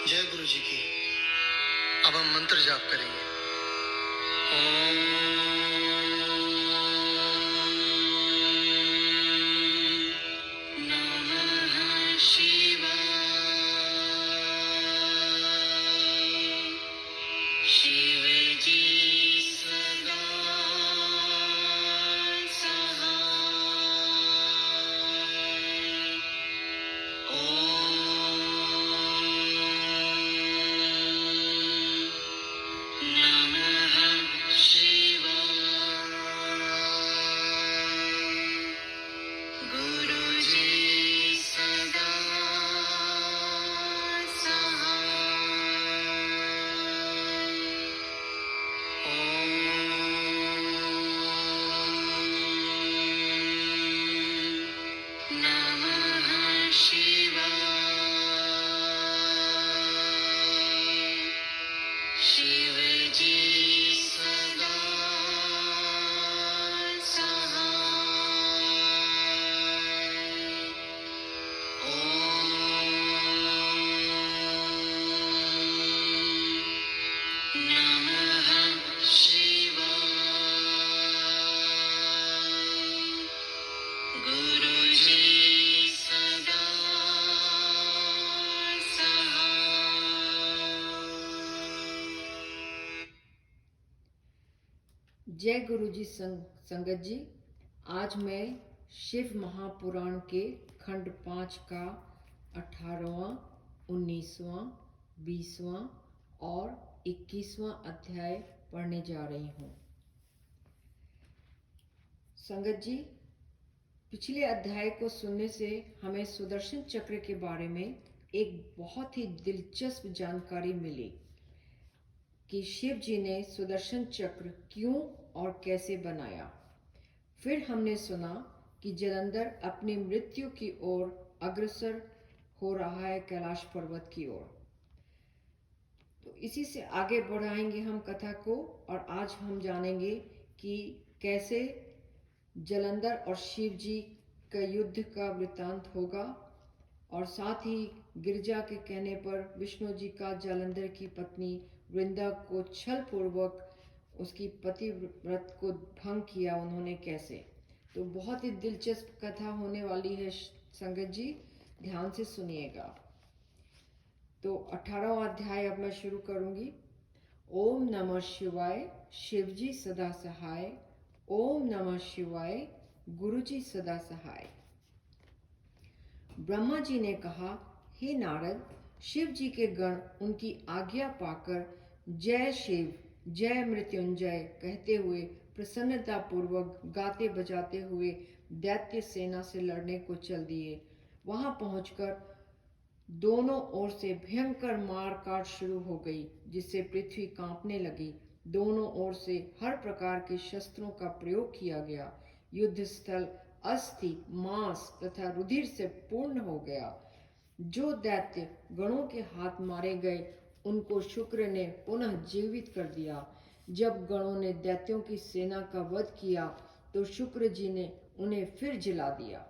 जय गुरु जी की। अब हम मंत्र जाप करेंगे। ओम नमः शिवाय। शिव जी सदा सहाय। नमः शिवाय। गुरुजी सदा सहाय। नमः शिवाय। शिव जी सदा सहाय। नमः शिवाय। गुरुजी सदा सहाय। जय गुरु जी संगत जी। आज मैं शिव महापुराण के खंड 5 का 18वां, 19वां, 20वां और 21वां अध्याय पढ़ने जा रही हूँ। संगत जी, पिछले अध्याय को सुनने से हमें सुदर्शन चक्र के बारे में एक बहुत ही दिलचस्प जानकारी मिली कि शिव जी ने सुदर्शन चक्र क्यों और कैसे बनाया। फिर हमने सुना कि जलंधर अपनी मृत्यु की ओर अग्रसर हो रहा है, कैलाश पर्वत की ओर। तो इसी से आगे बढ़ाएंगे हम कथा को, और आज हम जानेंगे कि कैसे जलंधर और शिव जी का युद्ध का वृत्तांत होगा, और साथ ही गिरजा के कहने पर विष्णु जी का जलंधर की पत्नी वृंदा को छल पूर्वक उसकी पतिव्रत को भंग किया उन्होंने कैसे। तो बहुत ही दिलचस्प कथा होने वाली है संगत जी, ध्यान से सुनिएगा। तो 18वां अध्याय अब मैं शुरू करूंगी। ओम नमः शिवाय। शिवजी सदा सहाय। ओम नमः शिवाय। गुरुजी सदा सहाय। ब्रह्मा जी ने कहा, हे नारद, शिव जी के गण उनकी आज्ञा पाकर जय शिव, जय मृत्युंजय कहते हुए प्रसन्नता पूर्वक गाते बजाते हुए दैत्य सेना से लड़ने को चल दिए। वहां पहुंचकर दोनों ओर से भयंकर मार काट शुरू हो गई, जिससे पृथ्वी कांपने लगी। दोनों ओर से हर प्रकार के शस्त्रों का प्रयोग किया गया। युद्ध स्थल अस्थि, मांस तथा रुधिर से पूर्ण हो गया। जो दैत्य गणों के हाथ मारे गए, उनको शुक्र ने पुनः जीवित कर दिया। जब गणों ने दैत्यों की सेना का वध किया, तो शुक्र जी ने उन्हें फिर जिला दिया।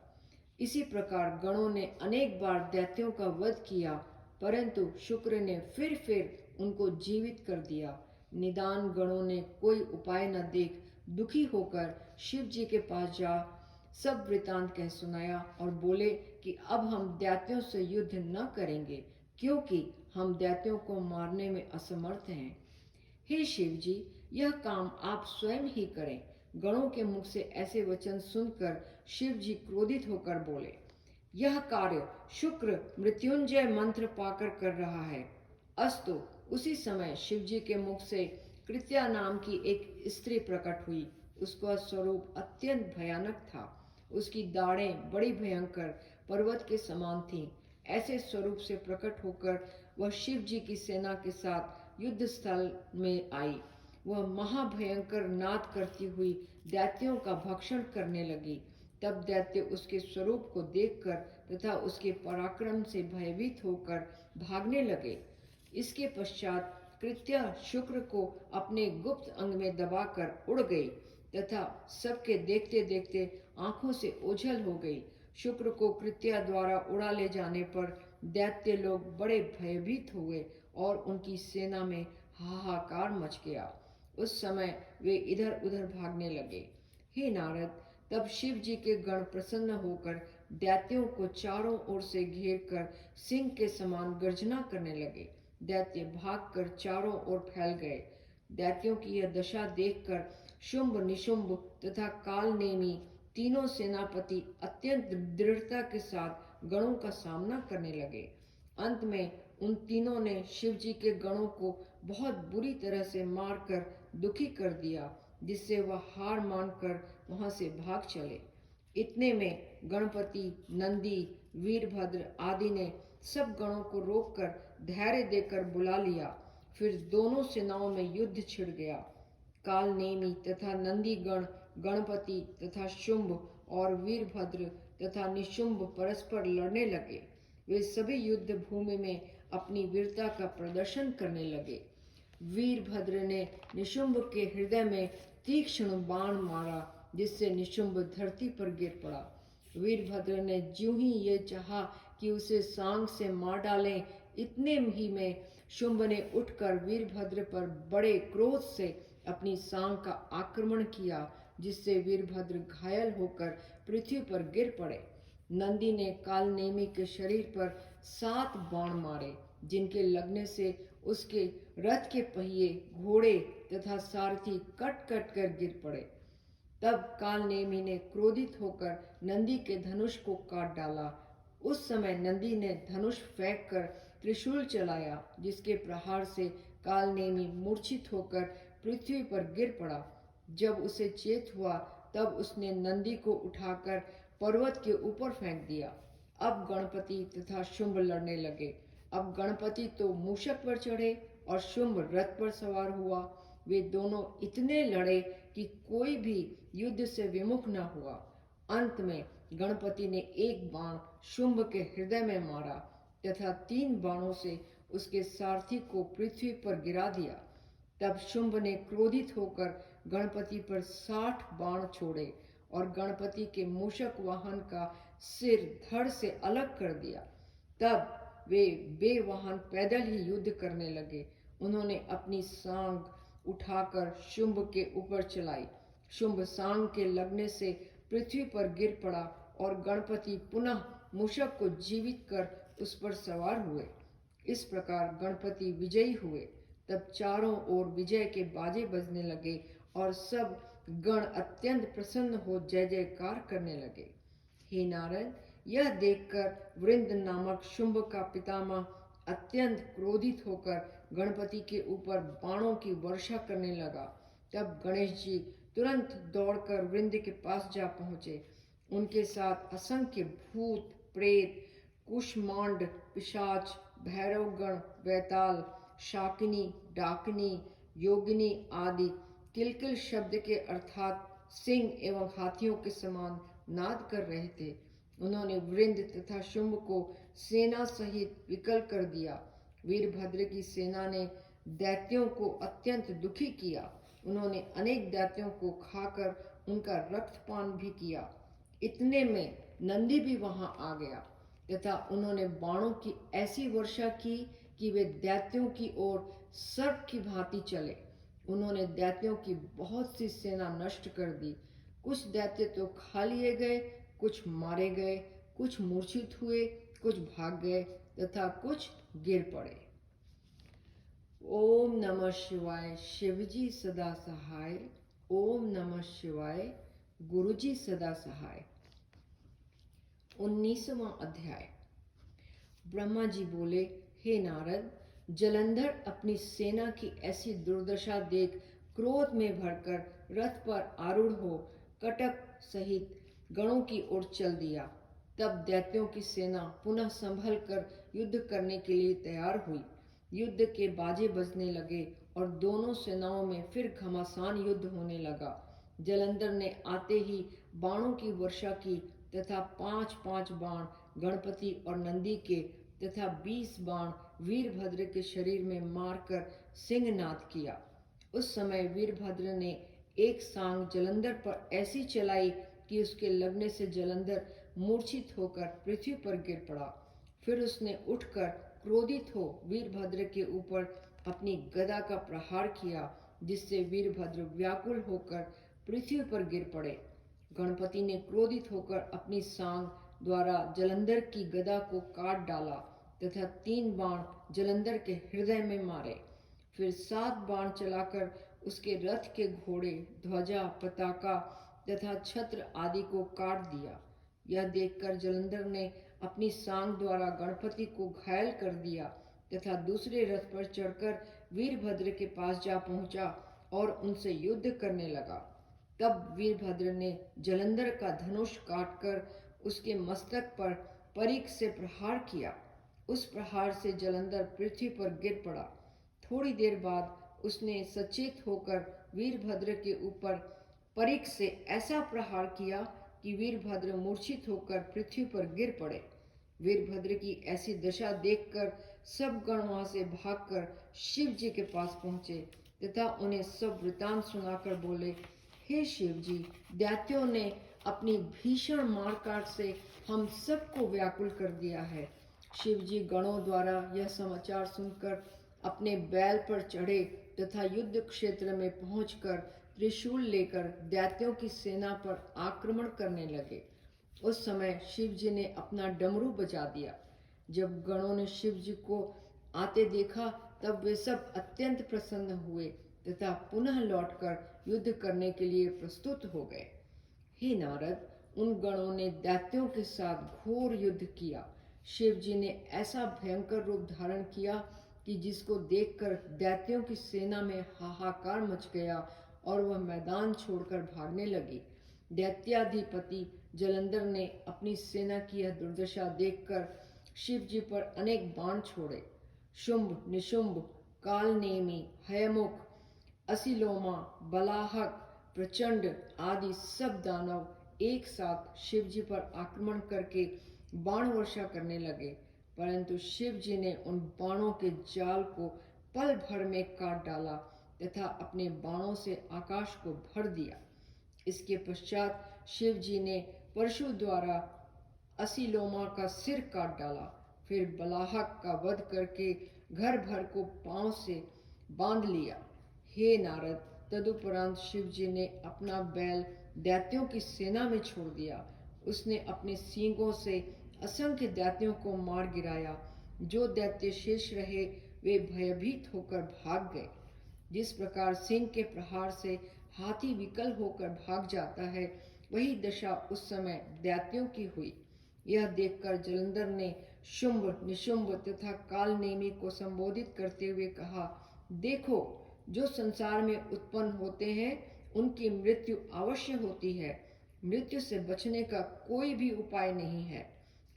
इसी प्रकार गणों ने अनेक बार दैत्यों का वध किया, परंतु शुक्र ने फिर उनको जीवित कर दिया। निदान गणों ने कोई उपाय न देख दुखी होकर शिव जी के पास जा सब वृतांत कह सुनाया और बोले कि अब हम दैत्यों से युद्ध न करेंगे, क्योंकि हम दैत्यों को मारने में असमर्थ हैं। हे शिव जी, यह काम आप स्वयं ही करें। गणों के मुख से ऐसे वचन सुनकर शिव जी क्रोधित होकर बोले, यह कार्य शुक्र मृत्युंजय मंत्र पाकर कर रहा है। अस्तु, उसी समय शिव जी के मुख से कृत्या नाम की एक स्त्री प्रकट हुई। उसका स्वरूप अत्यंत भयानक था। उसकी दाढ़ें बड़ी भयंकर पर्वत के समान थीं। ऐसे स्वरूप से प्रकट होकर वह शिव जी की सेना के साथ युद्ध स्थल में आई। वह महाभयंकर नाद करती हुई दैत्यों का भक्षण करने लगी। तब दैत्य उसके स्वरूप को देखकर तथा उसके पराक्रम से भयभीत होकर भागने लगे। इसके पश्चात कृत्या शुक्र को अपने गुप्त अंग में दबाकर उड़ गई तथा सबके देखते देखते आंखों से ओझल हो गई। शुक्र को कृत्या द्वारा उड़ा ले जाने पर दैत्य लोग बड़े भयभीत हुए और उनकी सेना में हाहाकार मच गया। उस समय वे इधर उधर भागने लगे। हे नारद, तब शिव जी के गण प्रसन्न होकर दैत्यों को चारों ओर से घेर कर सिंह के समान गर्जना करने लगे। दैत्य भागकर चारों ओर फैल गए। दैत्यों की यह दशा देखकर शुंभ, निशुंभ तथा कालनेमी तीनों सेनापति अत्यंत दृढ़ता के साथ गणों का सामना करने लगे। अंत में उन तीनों ने शिव जी के गणों को बहुत बुरी तरह से मारकर दुखी कर दिया, जिससे वह हार मानकर वहां से भाग चले। इतने में गणपति, नंदी, वीरभद्र आदि ने सब गणों को रोककर धैर्य देकर बुला लिया। फिर दोनों सेनाओं में युद्ध छिड़ गया। कालनेमी तथा नंदी गण गणपति तथा शुंभ और वीरभद्र तथा निशुंभ परस्पर लड़ने लगे। वे सभी युद्ध भूमि में अपनी वीरता का प्रदर्शन करने लगे। वीरभद्र ने निशुंभ के हृदय में तीक्ष्ण बाण मारा, जिससे निशुंभ धरती पर गिर पड़ा। वीरभद्र ने ज्यों ही ये चाहा कि उसे सांग से मार डालें, इतने ही में शुंभ ने उठकर वीरभद्र पर बड़े क्रोध से अपनी सांग का आक्रमण किया, जिससे वीरभद्र घायल होकर पृथ्वी पर गिर पड़े। नंदी ने कालनेमी के शरीर पर 7 बाण मारे, जिनके लगने से उसके रथ के पहिए, घोड़े तथा सारथी कट कट कर गिर पड़े। तब कालनेमी ने क्रोधित होकर नंदी के धनुष को काट डाला। उस समय नंदी ने धनुष फेंक कर त्रिशूल चलाया, जिसके प्रहार से कालनेमी मूर्छित होकर पृथ्वी पर गिर पड़ा। जब उसे चेत हुआ, तब उसने नंदी को उठाकर पर्वत के ऊपर फेंक दिया। अब गणपति तथा शुंभ लड़ने लगे। अब गणपति तो मूषक पर चढ़े और शुंभ रथ पर सवार हुआ। वे दोनों इतने लड़े कि कोई भी युद्ध से विमुख न हुआ। अंत में गणपति ने एक बाण शुंभ के हृदय में मारा तथा 3 बाणों से उसके सारथी को पृथ्वी पर गिरा दिया। तब शुंभ ने क्रोधित होकर गणपति पर 60 बाण छोड़े और गणपति के मूषक वाहन का सिर धड़ से अलग कर दिया। तब वे बेवाहन पैदल ही युद्ध करने लगे। उन्होंने अपनी सांग उठाकर शुंभ के ऊपर चलाई। शुंभ सांग के लगने से पृथ्वी पर गिर पड़ा और गणपति पुनः मूषक को जीवित कर उस पर सवार हुए। इस प्रकार गणपति विजयी हुए। तब चारों ओर विजय के बाजे बजने लगे और सब गण अत्यंत प्रसन्न हो जय जयकार करने लगे। हे नारद, यह देखकर वृंद नामक शुंभ का पितामह अत्यंत क्रोधित होकर गणपति के ऊपर बाणों की वर्षा करने लगा। तब गणेश जी तुरंत दौड़कर वृंद के पास जा पहुंचे। उनके साथ असंख्य भूत, प्रेत, कुष्मांड, पिशाच, भैरवगण, वैताल, शाकिनी, डाकिनी, योगिनी आदि किलकिल शब्द के अर्थात सिंह एवं हाथियों के समान नाद कर रहे थे। उन्होंने वृंद तथा शुंभ को सेना सहित विकल कर दिया। वीरभद्र की सेना ने दैत्यों को अत्यंत दुखी किया। उन्होंने अनेक दैत्यों को खाकर उनका रक्तपान भी किया। इतने में नंदी भी वहां आ गया तथा उन्होंने बाणों की ऐसी वर्षा की कि वे दैत्यों की ओर सर्प की भांति चले। उन्होंने दैत्यों की बहुत सी सेना नष्ट कर दी। कुछ दैत्य तो खा लिए गए, कुछ मारे गए, कुछ मूर्छित हुए, कुछ भाग गए तथा कुछ गिर पड़े। ओम नमः शिवाय। शिवजी सदा सहाय। ओम नमः शिवाय। गुरुजी सदा सहाय। 19वां अध्याय। ब्रह्मा जी बोले, हे नारद, जलंधर अपनी सेना की ऐसी दुर्दशा देख क्रोध में भरकर रथ पर आरूढ़ हो कटक सहित गणों की ओर चल दिया। तब दैत्यों की सेना पुनः संभल कर युद्ध करने के लिए तैयार हुई। युद्ध के बाजे बजने लगे और दोनों सेनाओं में फिर घमासान युद्ध होने लगा। जलंधर ने आते ही बाणों की वर्षा की तथा 5-5 बाण गणपति और नंदी के तथा 20 बाण वीरभद्र के शरीर में मारकर सिंहनाद किया। उस समय वीरभद्र ने एक सांग जलंधर पर ऐसी चलाई कि उसके लगने से जलंधर मूर्छित होकर पृथ्वी पर गिर पड़ा। फिर उसने उठकर क्रोधित हो वीरभद्र के ऊपर अपनी गदा का प्रहार किया, जिससे वीरभद्र व्याकुल होकर पृथ्वी पर गिर पड़े। गणपति ने क्रोधित होकर अपनी सांग द्वारा जलंधर की गदा को काट डाला तथा 3 बाण जलंधर के हृदय में मारे। फिर 7 बाण चलाकर उसके रथ के घोड़े, ध्वजा, पताका तथा छत्र आदि को काट दिया। यह देखकर जलंधर ने अपनी सांग द्वारा गणपति को घायल कर दिया तथा दूसरे रथ पर चढ़कर वीरभद्र के पास जा पहुंचा और उनसे युद्ध करने लगा। तब वीरभद्र ने जलंधर का धनुष काटकर उसके मस्तक पर परीक से प्रहार किया। उस प्रहार से जलंधर पृथ्वी पर गिर पड़ा। थोड़ी देर बाद उसने सचेत होकर वीरभद्र के ऊपर परीक से ऐसा प्रहार किया कि वीरभद्र मूर्छित होकर पृथ्वी पर गिर पड़े। वीरभद्र की ऐसी दशा देखकर सब गण वहां से भागकर शिव जी के पास पहुंचे तथा उन्हें सब वृतांत सुनाकर बोले, हे शिव जी, दैत्यों ने अपनी भीषण मारकाट से हम सबको व्याकुल कर दिया है। शिव जी गणों द्वारा यह समाचार सुनकर अपने बैल पर चढ़े तथा युद्ध क्षेत्र में पहुंचकर त्रिशूल लेकर दैत्यों की सेना पर आक्रमण करने लगे। उस समय शिव जी ने अपना डमरू बजा दिया। जब गणों ने शिव जी को आते देखा तब वे सब अत्यंत प्रसन्न हुए तथा पुनः लौटकर युद्ध करने के लिए प्रस्तुत हो गए। हे नारद, उन गणों ने दैत्यों के साथ घोर युद्ध किया। शिव जी ने ऐसा भयंकर रूप धारण किया कि जिसको देखकर दैत्यों की सेना में हाहाकार मच गया और वह मैदान छोड़कर भागने लगी। दैत्याधिपति जलंधर ने अपनी सेना की यह दुर्दशा देखकर शिव जी पर अनेक बाण छोड़े। शुंभ, निशुंभ, कालनेमी, हयमुख, असिलोमा, बलाहक, प्रचंड आदि सब दानव एक साथ शिव जी पर आक्रमण करके बाण वर्षा करने लगे, परंतु शिव जी ने उन बाणों के जाल को पल भर में काट डाला तथा अपने बाणों से आकाश को भर दिया। इसके पश्चात शिव जी ने परशु द्वारा असिलोमा का सिर काट डाला। फिर बलाहक का वध करके घर भर को पांव से बांध लिया। हे नारद, तदुपरांत शिव जी ने अपना बैल दैत्यों की सेना में छोड़ दिया। उसने अपने सींगों से असंख्य दैत्यों को मार गिराया। जो दैत्य शेष रहे वे भयभीत होकर भाग गए। जिस प्रकार सिंह के प्रहार से हाथी विकल होकर भाग जाता है, वही दशा उस समय दैत्यों की हुई। यह देखकर जलंधर ने शुंभ, निशुंभ तथा कालनेमी को संबोधित करते हुए कहा, देखो, जो संसार में उत्पन्न होते हैं उनकी मृत्यु अवश्य होती है। मृत्यु से बचने का कोई भी उपाय नहीं है।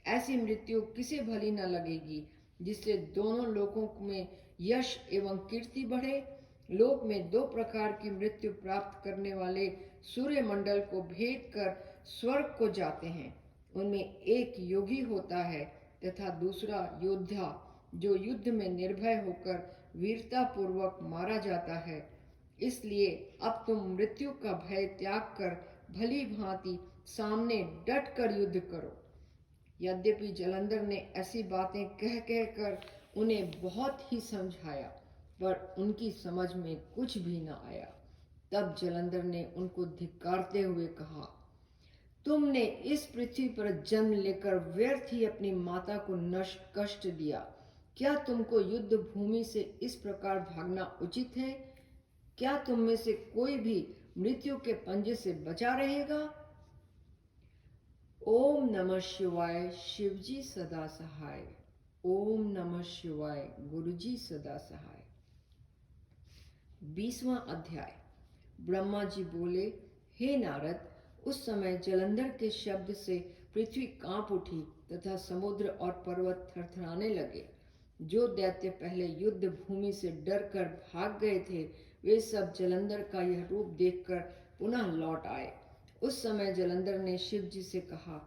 ऐसी मृत्यु किसे भली न लगेगी जिससे दोनों लोकों में यश एवं कीर्ति बढ़े। लोक में 2 प्रकार की मृत्यु प्राप्त करने वाले सूर्य मंडल को भेद कर स्वर्ग को जाते हैं। उनमें एक योगी होता है तथा दूसरा योद्धा, जो युद्ध में निर्भय होकर वीरता पूर्वक मारा जाता है। इसलिए अब तुम मृत्यु का भय त्याग कर भली भांति सामने डट कर युद्ध करो। यद्यपि जलंधर ने ऐसी बातें कह कर उन्हें बहुत ही समझाया, पर उनकी समझ में कुछ भी न आया। तब जलंधर ने उनको धिक्कारते हुए कहा, तुमने इस पृथ्वी पर जन्म लेकर व्यर्थ ही अपनी माता को कष्ट दिया। क्या तुमको युद्ध भूमि से इस प्रकार भागना उचित है? क्या तुम में से कोई भी मृत्यु के पंजे से बचा रहेगा? ओम नमः शिवाय, शिवजी सदा सहाय। ओम नमः शिवाय, गुरुजी सदा सहाय। 20वां अध्याय। ब्रह्मा जी बोले, हे नारद, उस समय जलंधर के शब्द से पृथ्वी कांप उठी तथा समुद्र और पर्वत थरथराने लगे। जो दैत्य पहले युद्ध भूमि से डर कर भाग गए थे, वे सब जलंधर का यह रूप देखकर पुनः लौट आए। उस समय जलंधर ने शिव जी से कहा,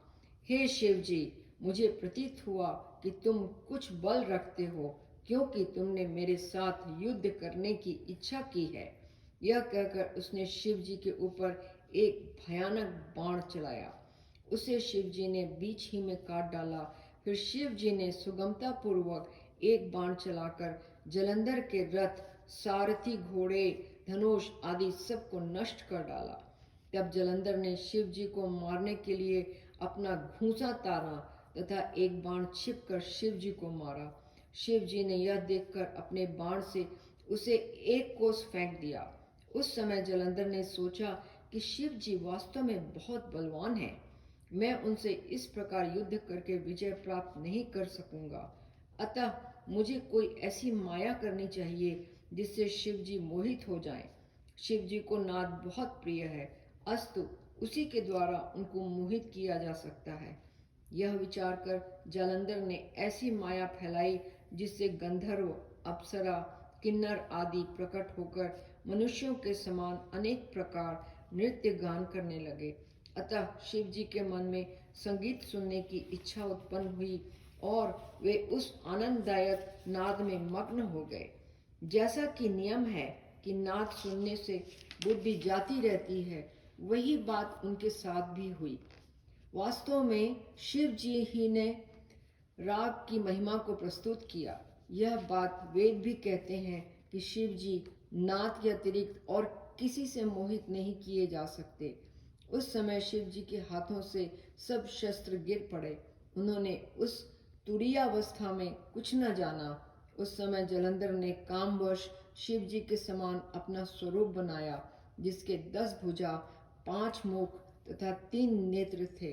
हे शिव जी, मुझे प्रतीत हुआ कि तुम कुछ बल रखते हो, क्योंकि तुमने मेरे साथ युद्ध करने की इच्छा की है। यह कहकर उसने शिव जी के ऊपर एक भयानक बाण चलाया। उसे शिव जी ने बीच ही में काट डाला। फिर शिव जी ने सुगमता पूर्वक एक बाण चलाकर जलंधर के रथ, सारथी, घोड़े, धनुष आदि सबको नष्ट कर डाला। तब जलंधर ने शिव जी को मारने के लिए अपना घूंसा ताना तथा एक बाण छिपकर शिव जी को मारा। शिव जी ने यह देखकर अपने बाण से उसे एक कोस फेंक दिया। उस समय जलंधर ने सोचा कि शिव जी वास्तव में बहुत बलवान हैं। मैं उनसे इस प्रकार युद्ध करके विजय प्राप्त नहीं कर सकूंगा। अतः मुझे कोई ऐसी माया करनी चाहिए जिससे शिव जी मोहित हो जाएं। शिव जी को नाद बहुत प्रिय है, अस्तु उसी के द्वारा उनको मोहित किया जा सकता है। यह विचार कर जालंधर ने ऐसी माया फैलाई जिससे गंधर्व, अप्सरा, किन्नर आदि प्रकट होकर मनुष्यों के समान अनेक प्रकार नृत्य गान करने लगे। अतः शिव जी के मन में संगीत सुनने की इच्छा उत्पन्न हुई और वे उस आनंददायक नाद में मग्न हो गए। जैसा कि नियम है कि नाद सुनने से बुद्धि जाती रहती है, वही बात उनके साथ भी हुई। वास्तव में शिव जी ही ने राग की महिमा को प्रस्तुत किया। यह बात वेद भी कहते हैं कि शिव जी नाद के अतिरिक्त और किसी से मोहित नहीं किए जा सकते। उस समय शिव जी के हाथों से सब शस्त्र गिर पड़े। उन्होंने उस तुरीयावस्था में कुछ न जाना। उस समय जलंधर ने कामवश शिव जी के समान अपना स्वरूप बनाया, जिसके 10 भुजा, 5 मुख तथा 3 नेत्र थे।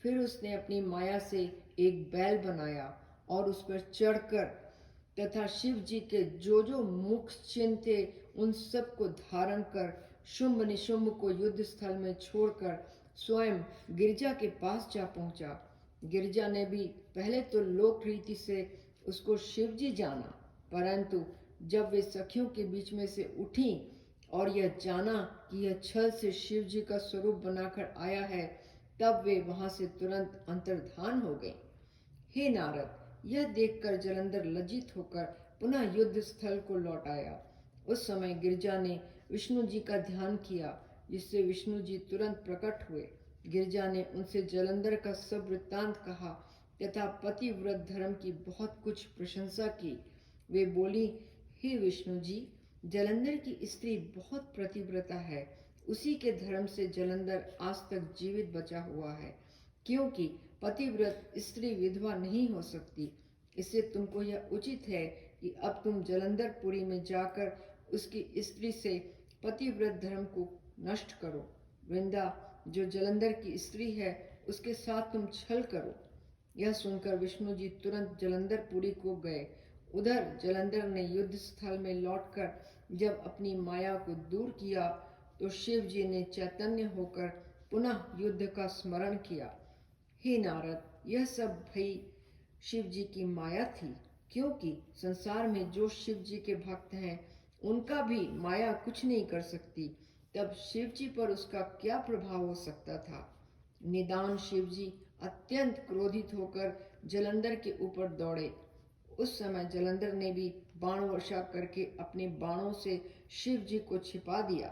फिर उसने अपनी माया से एक बैल बनाया और उस पर चढ़कर तथा शिव जी के जो जो मुख चिन्ह थे उन सब को धारण कर शुंभ निशुंभ को युद्ध स्थल में छोड़कर स्वयं गिरजा के पास जा पहुंचा। गिरजा ने भी पहले तो लोक रीति से उसको शिव जी जाना, परंतु जब वे सखियों के बीच में से उठी और यह जाना कि यह छल से शिव जी का स्वरूप बनाकर आया है, तब वे वहां से तुरंत अंतर्धान हो गए। हे नारद, यह देखकर जलंधर लज्जित होकर पुनः युद्ध स्थल को लौट आया। उस समय गिरजा ने विष्णु जी का ध्यान किया, जिससे विष्णु जी तुरंत प्रकट हुए। गिरजा ने उनसे जलंधर का सब वृत्तांत कहा तथा पतिव्रत धर्म की बहुत कुछ प्रशंसा की। वे बोली, हे विष्णु जी, जलंधर की स्त्री बहुत प्रतिव्रता है। उसी के धर्म से जलंधर आज तक जीवित बचा हुआ है, क्योंकि पतिव्रत स्त्री विधवा नहीं हो सकती। इससे तुमको यह उचित है कि अब तुम जलंधरपुरी में जाकर उसकी स्त्री से पतिव्रत धर्म को नष्ट करो। वृंदा, जो जलंधर की स्त्री है, उसके साथ तुम छल करो। यह सुनकर विष्णु जी तुरंत जलंधरपुरी को गए। उधर जलंधर ने युद्ध स्थल में लौटकर जब अपनी माया को दूर किया तो शिव जी ने चैतन्य होकर पुनः युद्ध का स्मरण किया। हे नारद, यह सब भई शिव जी की माया थी, क्योंकि संसार में जो शिव जी के भक्त हैं उनका भी माया कुछ नहीं कर सकती। तब शिव जी पर उसका क्या प्रभाव हो सकता था। निदान शिव जी अत्यंत क्रोधित होकर जलंधर के ऊपर दौड़े। उस समय जलंधर ने भी बाण वर्षा करके अपने बाणों से शिव जी को छिपा दिया।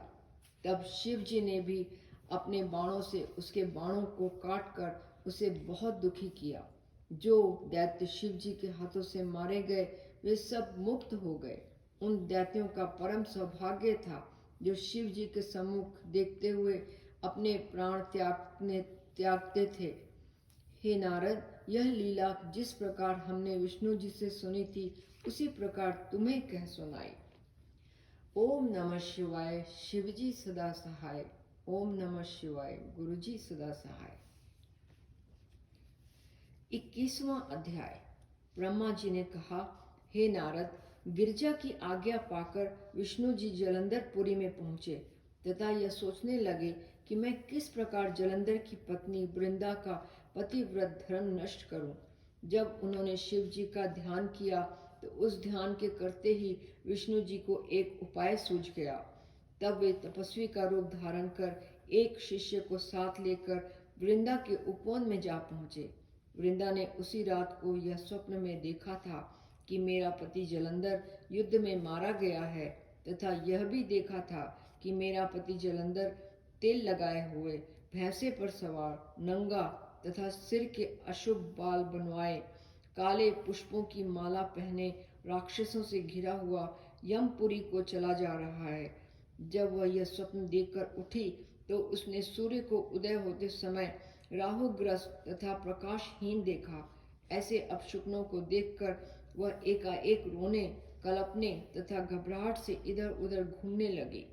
तब शिव जी ने भी अपने बाणों से उसके बाणों को काटकर उसे बहुत दुखी किया। जो दैत्य शिव जी के हाथों से मारे गए वे सब मुक्त हो गए। उन दैत्यों का परम सौभाग्य था जो शिव जी के सम्मुख देखते हुए अपने प्राण त्यागते थे। हे नारद, यह लीला जिस प्रकार हमने विष्णु जी से सुनी थी उसी प्रकार तुम्हें कह सुनाई। ओम नमः शिवाय। शिवजी सदा सहाय। ओम नमः शिवाय। गुरुजी सदा सहाय। 21वां अध्याय। ब्रह्मा जी ने कहा, हे नारद, गिरजा की आज्ञा पाकर विष्णु जी जलंधरपुरी में पहुंचे तथा यह सोचने लगे कि मैं किस प्रकार जलंधर की पत्नी वृंदा का पतिव्रत धर्म नष्ट करूं। जब उन्होंने शिव जी का ध्यान किया तो उस ध्यान के करते ही विष्णु जी को एक उपाय सूझ गया। तब वे तपस्वी का रूप धारण कर एक शिष्य को साथ लेकर वृंदा के उपवन में जा पहुंचे। वृंदा ने उसी रात को यह स्वप्न में देखा था कि मेरा पति जलंधर युद्ध में मारा गया है, तथा यह भी देखा था कि मेरा पति जलंधर तेल लगाए हुए, भैंसे पर सवार, नंगा तथा सिर के अशुभ बाल बनवाए काले पुष्पों की माला पहने राक्षसों से घिरा हुआ यमपुरी को चला जा रहा है। जब वह यह स्वप्न देखकर उठी तो उसने सूर्य को उदय होते समय राहुग्रस्त तथा प्रकाशहीन देखा। ऐसे अपशकुनों को देखकर वह एकाएक रोने, कलपने तथा घबराहट से इधर उधर घूमने लगी।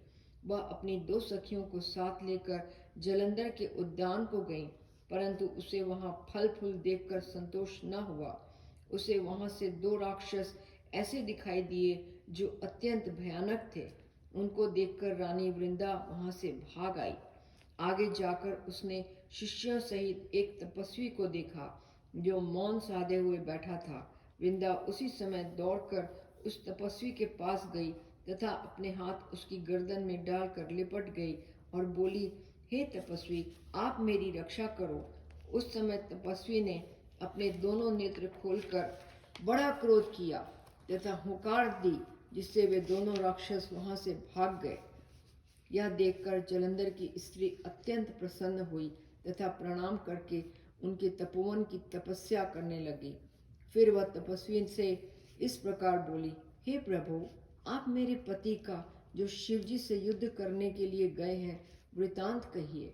वह अपनी 2 सखियों को साथ लेकर जलंधर के उद्यान को गई, परंतु उसे वहां फल फूल देखकर संतोष न हुआ। उसे वहां से 2 राक्षस ऐसे दिखाई दिए जो अत्यंत भयानक थे। उनको देखकर रानी वृंदा वहां से भाग आई। आगे जाकर उसने शिष्यों सहित एक तपस्वी को देखा जो मौन साधे हुए बैठा था। वृंदा उसी समय दौड़कर उस तपस्वी के पास गई तथा अपने हाथ उसकी गर्दन में डालकर लिपट गई और बोली, हे तपस्वी, आप मेरी रक्षा करो। उस समय तपस्वी ने अपने दोनों नेत्र खोलकर बड़ा क्रोध किया तथा हुंकार दी, जिससे वे दोनों राक्षस वहां से भाग गए। यह देखकर जलंधर की स्त्री अत्यंत प्रसन्न हुई तथा प्रणाम करके उनके तपोवन की तपस्या करने लगी। फिर वह तपस्वी से इस प्रकार बोली, हे प्रभु, आप मेरे पति का, जो शिवजी से युद्ध करने के लिए गए हैं, वृतांत कहिए।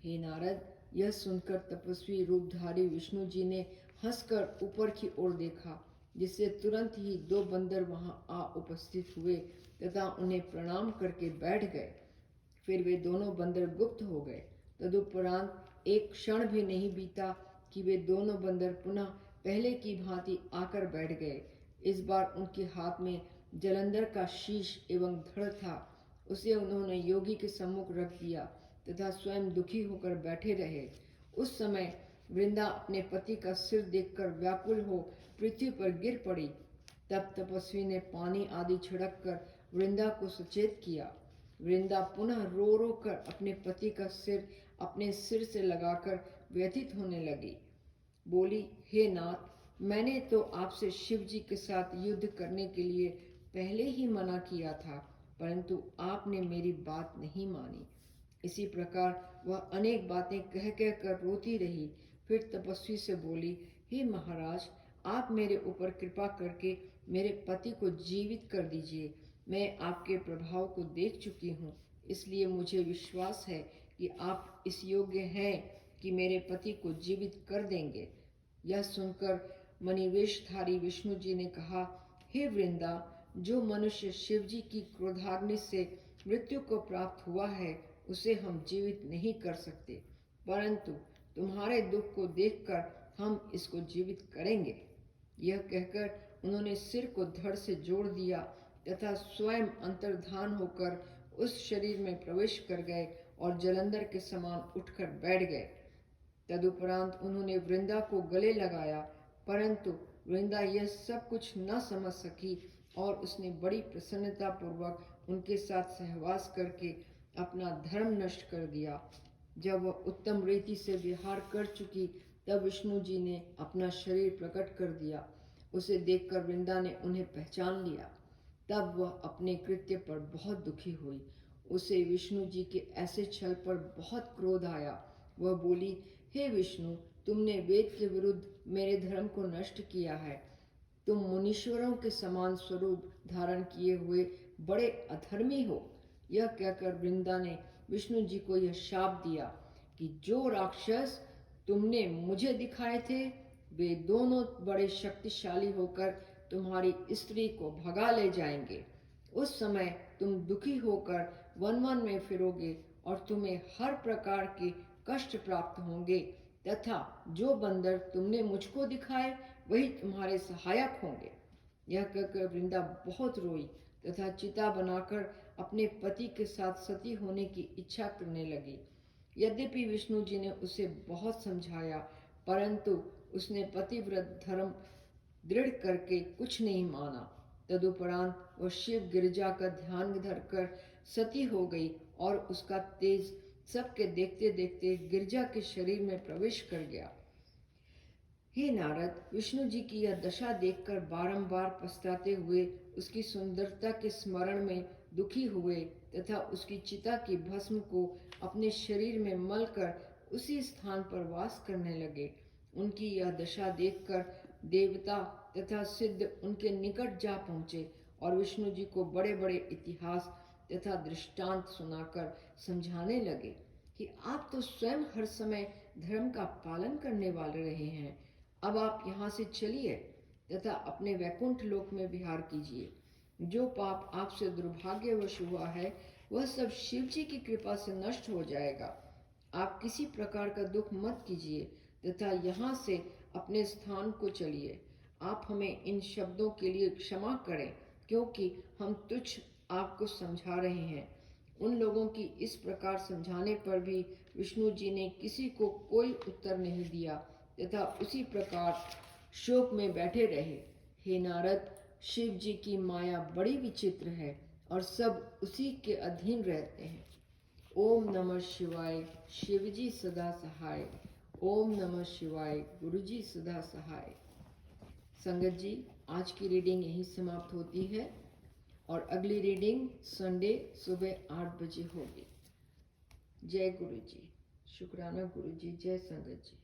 हे नारद, यह सुनकर तपस्वी रूपधारी विष्णु जी ने हंसकर ऊपर की ओर देखा, जिससे तुरंत ही 2 बंदर वहां आ उपस्थित हुए तथा उन्हें प्रणाम करके बैठ गए। फिर वे दोनों बंदर गुप्त हो गए। तदुपरांत एक क्षण भी नहीं बीता कि वे दोनों बंदर पुनः पहले की भांति आकर बैठ गए। इस बार उनके हाथ में जलंधर का शीश एवं धड़ था। उसे उन्होंने योगी के सम्मुख रख दिया तथा स्वयं दुखी होकर बैठे रहे। उस समय वृंदा अपने पति का सिर देखकर व्याकुल हो पृथ्वी पर गिर पड़ी। तब तपस्वी ने पानी आदि छिड़क कर वृंदा को सचेत किया। वृंदा पुनः रो रो कर अपने पति का सिर अपने सिर से लगाकर व्यथित होने लगी। बोली, हे नाथ, मैंने तो आपसे शिव जी के साथ युद्ध करने के लिए पहले ही मना किया था, परंतु आपने मेरी बात नहीं मानी। इसी प्रकार वह अनेक बातें कह कह कर रोती रही। फिर तपस्वी से बोली, हे महाराज, आप मेरे ऊपर कृपा करके मेरे पति को जीवित कर दीजिए। मैं आपके प्रभाव को देख चुकी हूँ, इसलिए मुझे विश्वास है कि आप इस योग्य हैं कि मेरे पति को जीवित कर देंगे। यह सुनकर मणिवेशधारी विष्णु जी ने कहा, हे वृंदा, जो मनुष्य शिव जी की क्रोधाग्नि से मृत्यु को प्राप्त हुआ है, उसे हम जीवित नहीं कर सकते, परंतु तुम्हारे दुख को देखकर हम इसको जीवित करेंगे। यह कहकर उन्होंने सिर को धड़ से जोड़ दिया तथा स्वयं अंतर्धान होकर उस शरीर में प्रवेश कर गए और जलंधर के समान उठकर बैठ गए। तदुपरांत उन्होंने वृंदा को गले लगाया, परंतु वृंदा यह सब कुछ न समझ सकी और उसने बड़ी प्रसन्नता पूर्वक उनके साथ सहवास करके अपना धर्म नष्ट कर दिया। जब वह उत्तम रीति से विहार कर चुकी, तब विष्णु जी ने अपना शरीर प्रकट कर दिया। उसे देखकर वृंदा ने उन्हें पहचान लिया। तब वह अपने कृत्य पर बहुत दुखी हुई। उसे विष्णु जी के ऐसे छल पर बहुत क्रोध आया। वह बोली, हे विष्णु, तुमने वेद के विरुद्ध मेरे धर्म को नष्ट किया है। तुम मुनीश्वरों के समान स्वरूप धारण किए हुए बड़े अधर्मी हो। यह कहकर वृंदा ने विष्णु जी को यह शाप दिया कि जो राक्षस तुमने मुझे दिखाए थे, वे दोनों बड़े शक्तिशाली होकर तुम्हारी स्त्री को भगा ले जाएंगे। उस समय तुम दुखी होकर वन वन में फिरोगे और तुम्हें हर प्रकार के कष्ट प्राप्त होंगे तथा जो बंदर तुमने मुझको दिखाए वही तुम्हारे सहायक होंगे। यह कहकर वृंदा बहुत रोई तथा चिता बनाकर अपने पति के साथ सती होने की इच्छा करने लगी। यद्यपि विष्णु जी ने उसे बहुत समझाया, परंतु उसने पतिव्रत धर्म दृढ़ करके कुछ नहीं माना। तदुपरांत वह शिव गिरिजा का ध्यान धरकर सती हो गई और उसका तेज सबके देखते देखते गिरिजा के शरीर में प्रवेश कर गया। हे नारद, विष्णु जी की यह दशा देखकर बारंबार पछताते हुए उसकी सुंदरता के स्मरण में दुखी हुए तथा उसकी चिता की भस्म को अपने शरीर में मलकर उसी स्थान पर वास करने लगे। उनकी यह दशा देखकर देवता तथा सिद्ध उनके निकट जा पहुँचे और विष्णु जी को बड़े बड़े इतिहास तथा दृष्टांत सुनाकर समझाने लगे कि आप तो स्वयं हर समय धर्म का पालन करने वाले रहे हैं। अब आप यहाँ से चलिए तथा अपने वैकुंठ लोक में विहार कीजिए। जो पाप आपसे दुर्भाग्यवश हुआ है वह सब शिव जी की कृपा से नष्ट हो जाएगा। आप किसी प्रकार का दुख मत कीजिए तथा यहाँ से अपने स्थान को चलिए। आप हमें इन शब्दों के लिए क्षमा करें क्योंकि हम तुच्छ आपको समझा रहे हैं। उन लोगों की इस प्रकार समझाने पर भी विष्णु जी ने किसी को कोई उत्तर नहीं दिया तथा उसी प्रकार शोक में बैठे रहे। हे नारद, शिव जी की माया बड़ी विचित्र है और सब उसी के अधीन रहते हैं। ओम नमः शिवाय, शिव जी सदा सहाय। ओम नमः शिवाय, गुरु जी सदा सहाय। संगत जी, आज की रीडिंग यहीं समाप्त होती है और अगली रीडिंग संडे सुबह 8 बजे होगी। जय गुरु जी। शुक्राना गुरु जी। जय संगत जी।